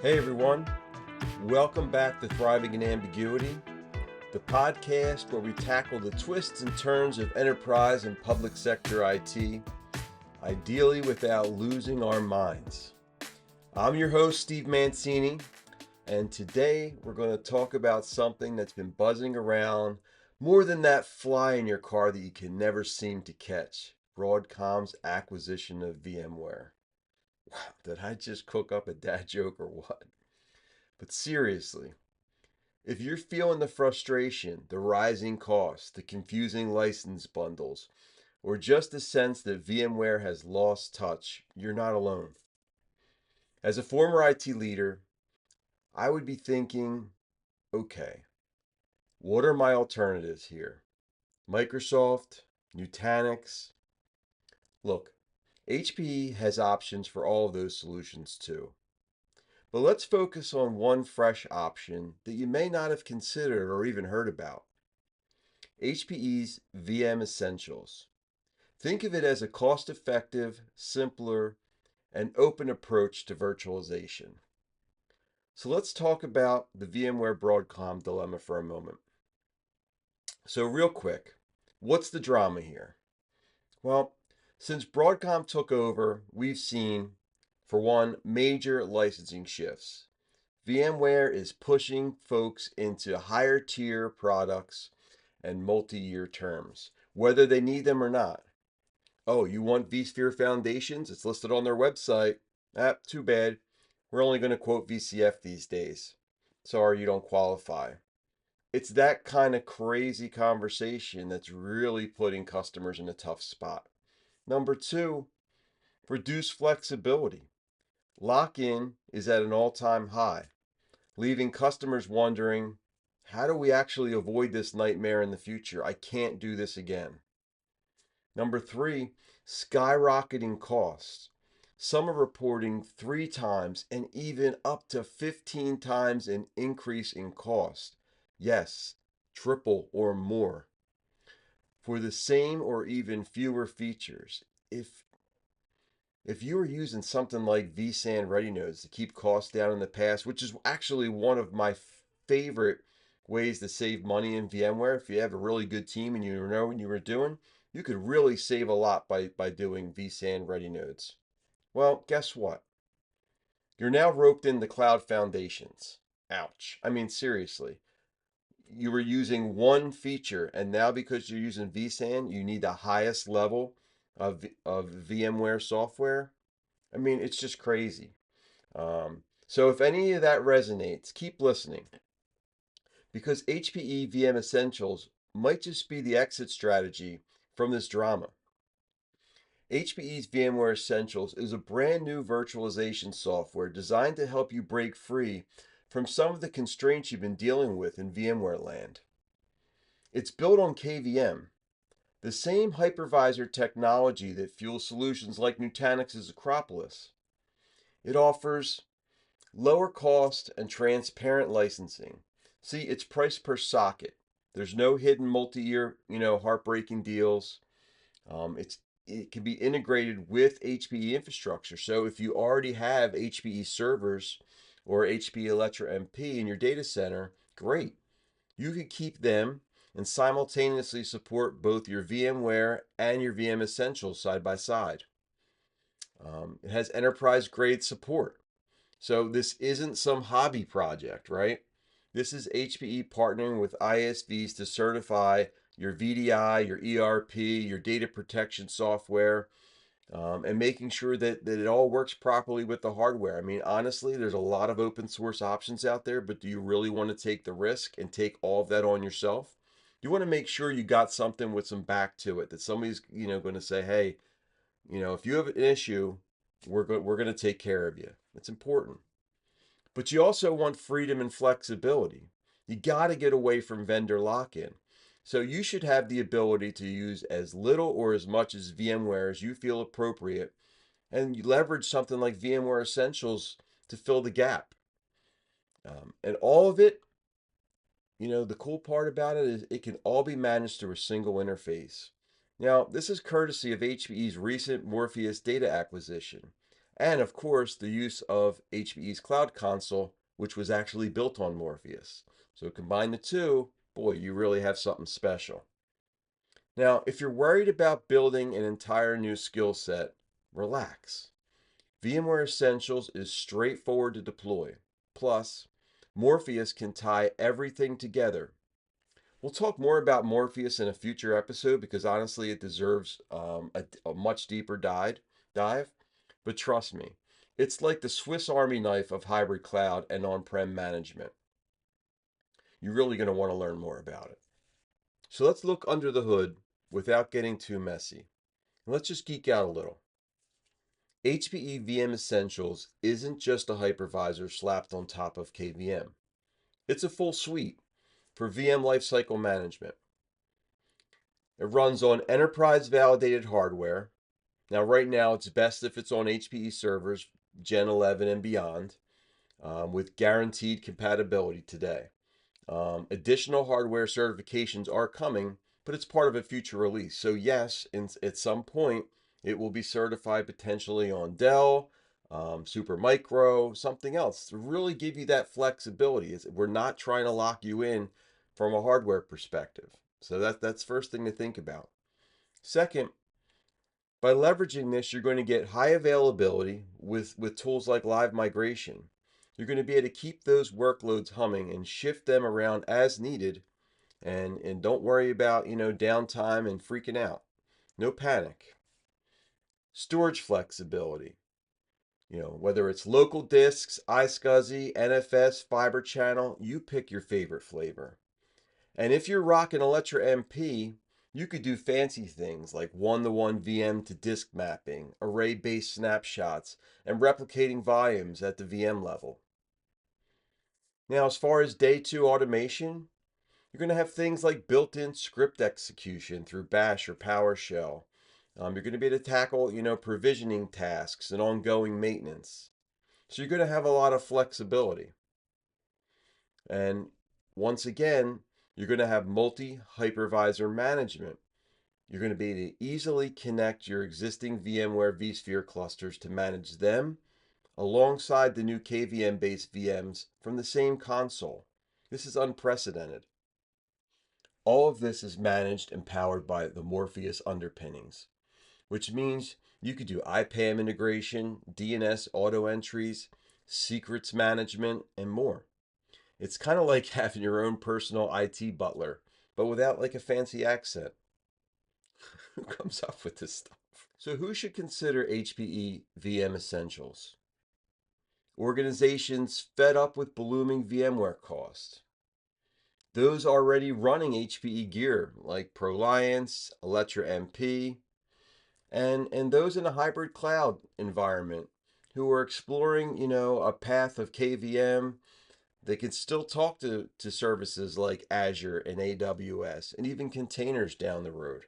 Hey everyone, welcome back to Thriving in Ambiguity, the podcast where we tackle the twists and turns of enterprise and public sector IT, ideally without losing our minds. I'm your host, Steve Mancini, and today we're going to talk about something that's been buzzing around more than that fly in your car that you can never seem to catch, Broadcom's acquisition of VMware. Wow, did I just cook up a dad joke or what? But seriously, if you're feeling the frustration, the rising costs, the confusing license bundles, or just the sense that VMware has lost touch, you're not alone. As a former IT leader, I would be thinking, okay, what are my alternatives here? Microsoft, Nutanix. Look, HPE has options for all of those solutions too. But let's focus on one fresh option that you may not have considered or even heard about. HPE's VM Essentials. Think of it as a cost-effective, simpler, and open approach to virtualization. So let's talk about the VMware Broadcom dilemma for a moment. So real quick, what's the drama here? Well, since Broadcom took over, we've seen, for one, major licensing shifts. VMware is pushing folks into higher tier products and multi-year terms, whether they need them or not. Oh, you want vSphere Foundations? It's listed on their website. Too bad. We're only going to quote VCF these days. Sorry, you don't qualify. It's that kind of crazy conversation that's really putting customers in a tough spot. Number two, reduce flexibility. Lock-in is at an all-time high, leaving customers wondering, how do we actually avoid this nightmare in the future? I can't do this again. Number three, skyrocketing costs. Some are reporting 3 times and even up to 15 times an increase in cost. Yes, triple or more for the same or even fewer features. If you were using something like vSAN ready nodes to keep costs down in the past, which is actually one of my favorite ways to save money in VMware, if you have a really good team and you know what you were doing, you could really save a lot by doing vSAN ready nodes. Well, guess what? You're now roped into cloud foundations. Ouch. I mean, seriously. You were using one feature, and now because you're using vSAN, you need the highest level of VMware software. I mean, it's just crazy. So if any of that resonates, keep listening because HPE VM Essentials might just be the exit strategy from this drama. HPE's VMware Essentials is a brand new virtualization software designed to help you break free from some of the constraints you've been dealing with in VMware land. It's built on KVM, the same hypervisor technology that fuels solutions like Nutanix's Acropolis. It offers lower cost and transparent licensing. See, it's priced per socket. There's no hidden multi-year, heartbreaking deals. It can be integrated with HPE infrastructure. So if you already have HPE servers or HPE Alletra MP in your data center, great. You could keep them and simultaneously support both your VMware and your VM Essentials side by side. It has enterprise grade support. So this isn't some hobby project, right? This is HPE partnering with ISVs to certify your VDI, your ERP, your data protection software, and making sure that it all works properly with the hardware. I mean, honestly, there's a lot of open source options out there, but do you really want to take the risk and take all of that on yourself? You want to make sure you got something with some back to it that somebody's, going to say, hey, if you have an issue, we're going to take care of you. It's important. But you also want freedom and flexibility. You got to get away from vendor lock-in. So you should have the ability to use as little or as much as VMware as you feel appropriate, and you leverage something like VMware Essentials to fill the gap. And all of it, the cool part about it is it can all be managed through a single interface. Now, this is courtesy of HPE's recent Morpheus data acquisition. and of course the use of HPE's Cloud Console, which was actually built on Morpheus. So combine the two, boy, you really have something special. Now, if you're worried about building an entire new skill set, relax. VMware Essentials is straightforward to deploy. Plus, Morpheus can tie everything together. We'll talk more about Morpheus in a future episode because honestly, it deserves a much deeper dive. But trust me, it's like the Swiss Army knife of hybrid cloud and on prem management. You're really going to want to learn more about it. So let's look under the hood without getting too messy. Let's just geek out a little. HPE VM Essentials isn't just a hypervisor slapped on top of KVM. It's a full suite for VM lifecycle management. It runs on enterprise validated hardware. Now, right now, it's best if it's on HPE servers, Gen 11 and beyond, with guaranteed compatibility today. Additional hardware certifications are coming, but it's part of a future release. So, yes, at some point, it will be certified potentially on Dell, Supermicro, something else to really give you that flexibility. We're not trying to lock you in from a hardware perspective. So that's first thing to think about. Second, by leveraging this, you're going to get high availability with tools like live migration. You're going to be able to keep those workloads humming and shift them around as needed, and don't worry about, downtime and freaking out. No panic. Storage flexibility. Whether it's local disks, iSCSI, NFS, fiber channel, you pick your favorite flavor. And if you're rocking Alletra MP, you could do fancy things like one-to-one VM to disk mapping, array-based snapshots, and replicating volumes at the VM level. Now, as far as day two automation, you're going to have things like built-in script execution through Bash or PowerShell. You're going to be able to tackle, provisioning tasks and ongoing maintenance. So you're going to have a lot of flexibility. And once again, you're going to have multi-hypervisor management. You're going to be able to easily connect your existing VMware vSphere clusters to manage them alongside the new KVM-based VMs from the same console. This is unprecedented. All of this is managed and powered by the Morpheus underpinnings, which means you could do IPAM integration, DNS auto entries, secrets management, and more. It's kind of like having your own personal IT butler, but without like a fancy accent. Who comes up with this stuff? So, who should consider HPE VM Essentials? Organizations fed up with blooming VMware costs. Those already running HPE gear like ProLiants, Alletra MP, and those in a hybrid cloud environment who are exploring, a path of KVM. They can still talk to services like Azure and AWS and even containers down the road.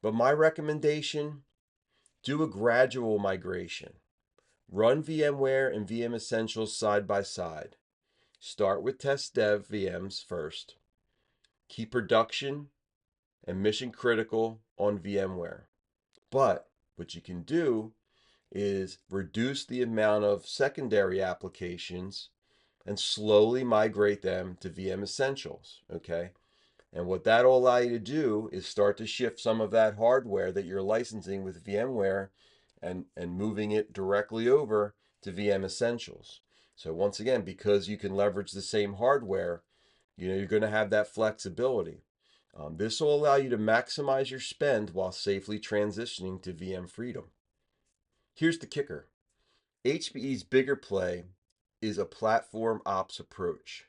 But my recommendation, do a gradual migration. Run VMware and VM Essentials side by side. Start with test dev VMs first. Keep production and mission critical on VMware. But what you can do is reduce the amount of secondary applications and slowly migrate them to VM Essentials, okay? And what that'll allow you to do is start to shift some of that hardware that you're licensing with VMware and moving it directly over to VM Essentials. So once again, because you can leverage the same hardware, you're going to have that flexibility. This will allow you to maximize your spend while safely transitioning to VM freedom. Here's the kicker. HPE's bigger play is a platform ops approach,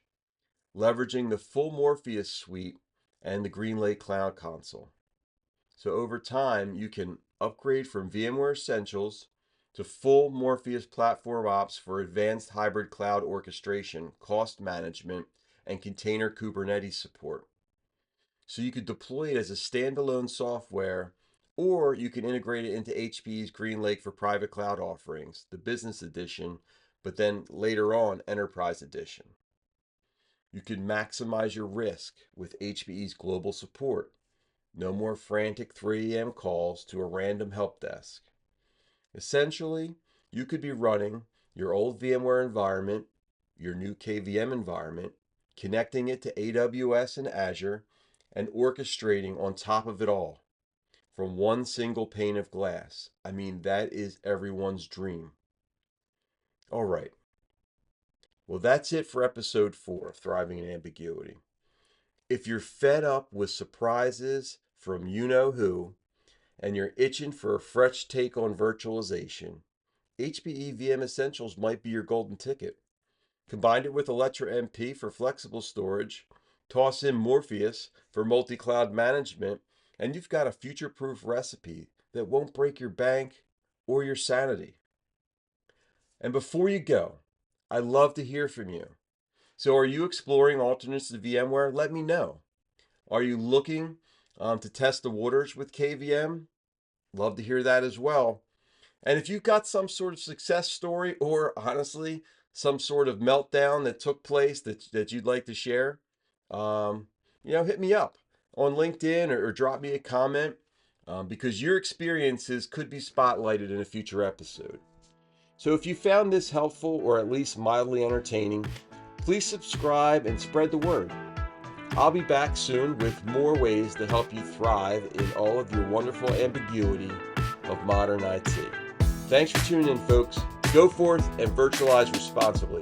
leveraging the full Morpheus suite and the GreenLake Cloud Console. So over time, you can upgrade from VMware Essentials to full Morpheus platform ops for advanced hybrid cloud orchestration, cost management, and container Kubernetes support. So you could deploy it as a standalone software, or you can integrate it into HPE's GreenLake for private cloud offerings, the business edition, but then later on, enterprise edition. You can maximize your risk with HPE's global support. No more frantic 3 a.m. calls to a random help desk. Essentially, you could be running your old VMware environment, your new KVM environment, connecting it to AWS and Azure, and orchestrating on top of it all from one single pane of glass. I mean, that is everyone's dream. All right. Well, that's it for episode 4 of Thriving in Ambiguity. If you're fed up with surprises from you know who, and you're itching for a fresh take on virtualization, HPE VM Essentials might be your golden ticket. Combine it with Alletra MP for flexible storage, toss in Morpheus for multi-cloud management, and you've got a future-proof recipe that won't break your bank or your sanity. And before you go, I'd love to hear from you. So are you exploring alternates to VMware? Let me know. Are you looking to test the waters with KVM? Love to hear that as well. And if you've got some sort of success story or honestly, some sort of meltdown that took place that you'd like to share, hit me up on LinkedIn or drop me a comment because your experiences could be spotlighted in a future episode. So if you found this helpful or at least mildly entertaining, please subscribe and spread the word. I'll be back soon with more ways to help you thrive in all of your wonderful ambiguity of modern IT. Thanks for tuning in, folks. Go forth and virtualize responsibly.